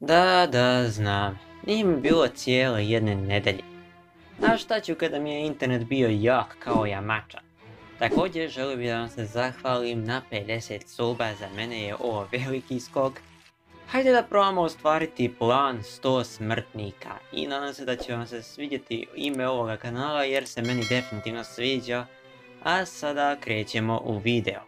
Da, znam. Nije mi bilo cijele jedne nedelje. A šta ću kada mi je internet bio jak kao jamača? Također želio bih da vam se zahvalim na 50 suba, za mene je ovo veliki skok. Hajde da probamo ostvariti plan 100 smrtnika i nadam se da će vam se svidjeti ime ovoga kanala jer se meni definitivno sviđa. A sada krećemo u video.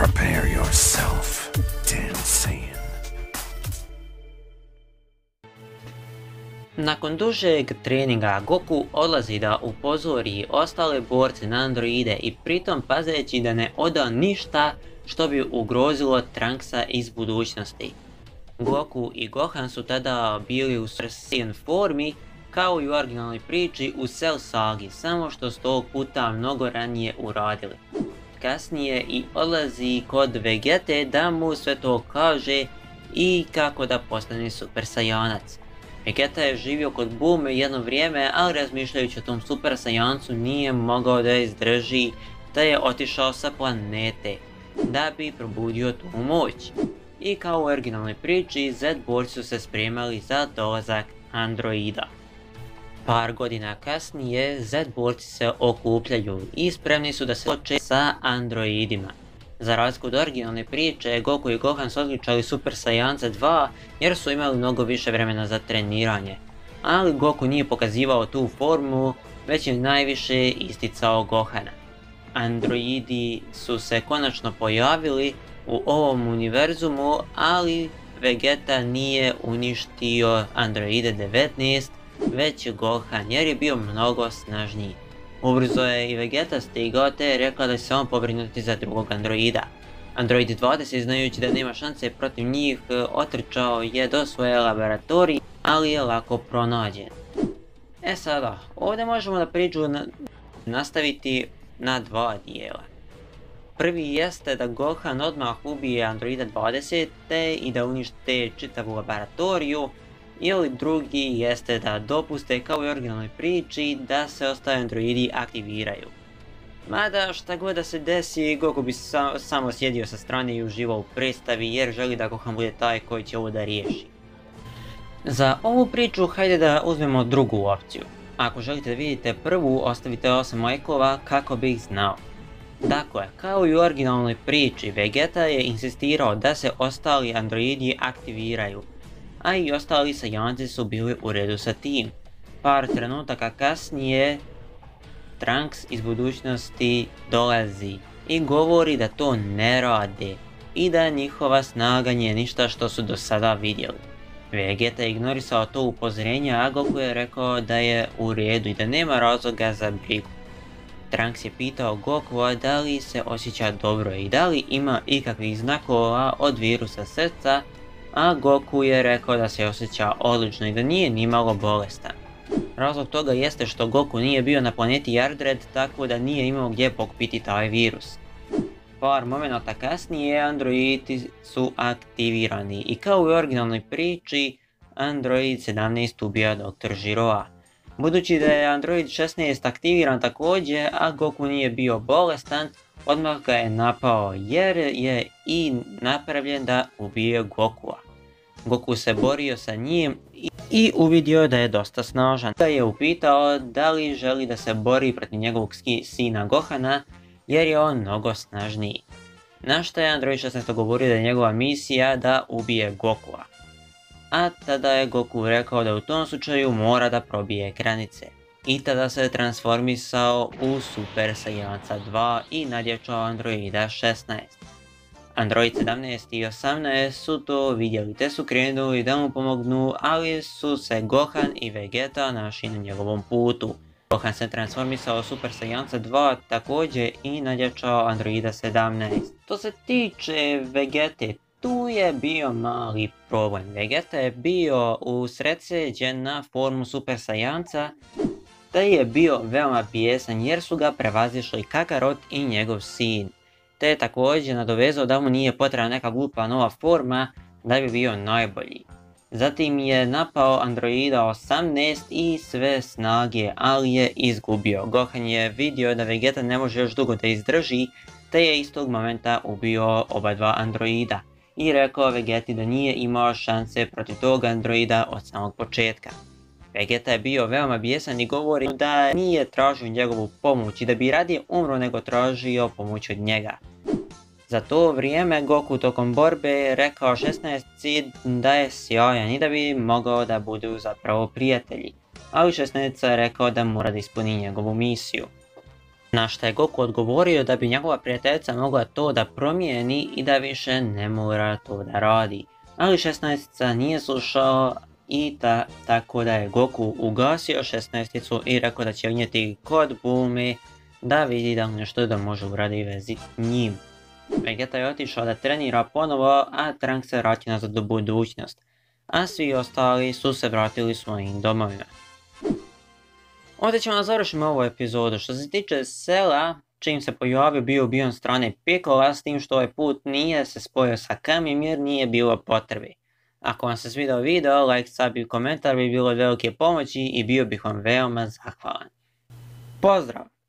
Prepare yourself, Dan Saiyan. Nakon dužeg treninga, Goku odlazi da upozori ostale borce na androide i pritom pazeći da ne oda ništa što bi ugrozilo Trunksa iz budućnosti. Goku i Gohan su tada bili u Super Saiyan formi kao i u originalnoj priči u Cell sagi, samo što su tog puta mnogo ranije uradili. Kasnije i odlazi kod Vegete da mu sve to kaže i kako da postane Super Saiyanac. Vegeta je živio kod Bulme jedno vrijeme, ali razmišljajući o tom Super Saiyancu nije mogao da izdrži, te je otišao sa planete da bi probudio tu moć. I kao u originalnoj priči, Z borci su se spremali za dolazak androida. Par godina kasnije, Z borci se okupljaju i spremni su da se suoče sa androidima. Za razliku od originalne priče, Goku i Gohan su odličali Super Saiyanca 2 jer su imali mnogo više vremena za treniranje. Ali Goku nije pokazivao tu formu, već je najviše isticao Gohana. Androidi su se konačno pojavili u ovom univerzumu, ali Vegeta nije uništio androide 19, već Gohan jer je bio mnogo snažniji. Ubrzo je i Vegeta stigao te je rekao da će se on pobrinuti za drugog androida. Android 20, znajući da nema šanse protiv njih, otrčao je do svoje laboratorije, ali je lako pronađen. E sada, ovdje možemo da priču nastaviti na dva dijela. Prvi jeste da Gohan odmah ubije androida 20 i da unište čitavu laboratoriju, ili drugi jeste da dopuste kao i u originalnoj priči da se ostali androidi aktiviraju. Mada šta god da se desi, Goku bi samo sjedio sa strane i uživao u predstavi jer želi da Gohan bude taj koji će ovo da riješi. Za ovu priču hajde da uzmemo drugu opciju. Ako želite da vidite prvu, ostavite 8 lajkova kako bih znao. Dakle, kao i u originalnoj priči, Vegeta je insistirao da se ostali androidi aktiviraju, a i ostali Saiyanci su bili u redu sa tim. Par trenutaka kasnije, Trunks iz budućnosti dolazi i govori da to ne rade i da njihova snaga nije ništa što su do sada vidjeli. Vegeta je ignorisao to upozorenje, a Goku je rekao da je u redu i da nema razloga za brigu. Trunks je pitao Gokua da li se osjeća dobro i da li ima ikakvih znakova od virusa srca, a Goku je rekao da se osjeća odlično i da nije nimalo bolestan. Razlog toga jeste što Goku nije bio na planeti Yardred, tako da nije imao gdje pokupiti taj virus. Par momenata kasnije androidi su aktivirani i kao u originalnoj priči, Android 17 ubija Dr. Giroa. Budući da je Android 16 aktiviran također, a Goku nije bio bolestan, odmah ga je napao jer je i napravljen da ubije Gokua. Goku se borio sa njim i uvidio da je dosta snažan. Da je upitao da li želi da se bori protiv njegovog sina Gohana jer je on mnogo snažniji. Na što je Android 16 govorio da je njegova misija da ubije Gokua. A tada je Goku rekao da u tom slučaju mora da probije granice. I tada se transformisao u Super Saiyanca 2 i nadjačao Androida 16. Android 17 i 18 su to vidjeli te su krenuli da mu pomognu, ali su se Gohan i Vegeta našli na njegovom putu. Gohan se transformisao u Super Saiyanca 2 također i nadjačao Androida 17. Što se tiče Vegete, tu je bio mali problem. Vegeta je bio usredsređen na formu Super Saiyanca, te je bio veoma bijesan jer su ga prevazišli Kakarot i njegov sin. Te je također nadovezao da mu nije potrebna neka glupa nova forma da bi bio najbolji. Zatim je napao Androida 18 i sve snage, ali je izgubio. Gohan je vidio da Vegeta ne može još dugo da izdrži te je istog momenta ubio oba dva androida i rekao Vegeti da nije imao šanse protiv tog androida od samog početka. Vegeta je bio veoma bijesan i govori da nije tražio njegovu pomoć i da bi radije umro nego tražio pomoć od njega. Za to vrijeme Goku tokom borbe je rekao 16-ci da je sjajan i da bi mogao da budu zapravo prijatelji, ali 16-ca je rekao da mora da ispuni njegovu misiju. Na što je Goku odgovorio da bi njegova prijateljica mogla to da promijeni i da više ne mora to da radi, ali 16-ca nije slušao i tako da je Goku ugasio 16-icu i rekao da će unijeti kod Bulme da vidi da nešto da može uraditi vezi njim. Vegeta je otišao da trenira ponovo, a Trunks se vratio nazad u budućnost, a svi ostali su se vratili svojim domovima. Ovdje ćemo završiti ovu epizodu. Što se tiče Cella, čim se pojavio bio ubijen strane Piccola, s tim što ovaj put nije se spojio sa Kamim jer nije bilo potrebe. Ako vam se svidao video, like, sub i komentar bi bilo od velike pomoći i bio bih vam veoma zahvalan. Pozdrav!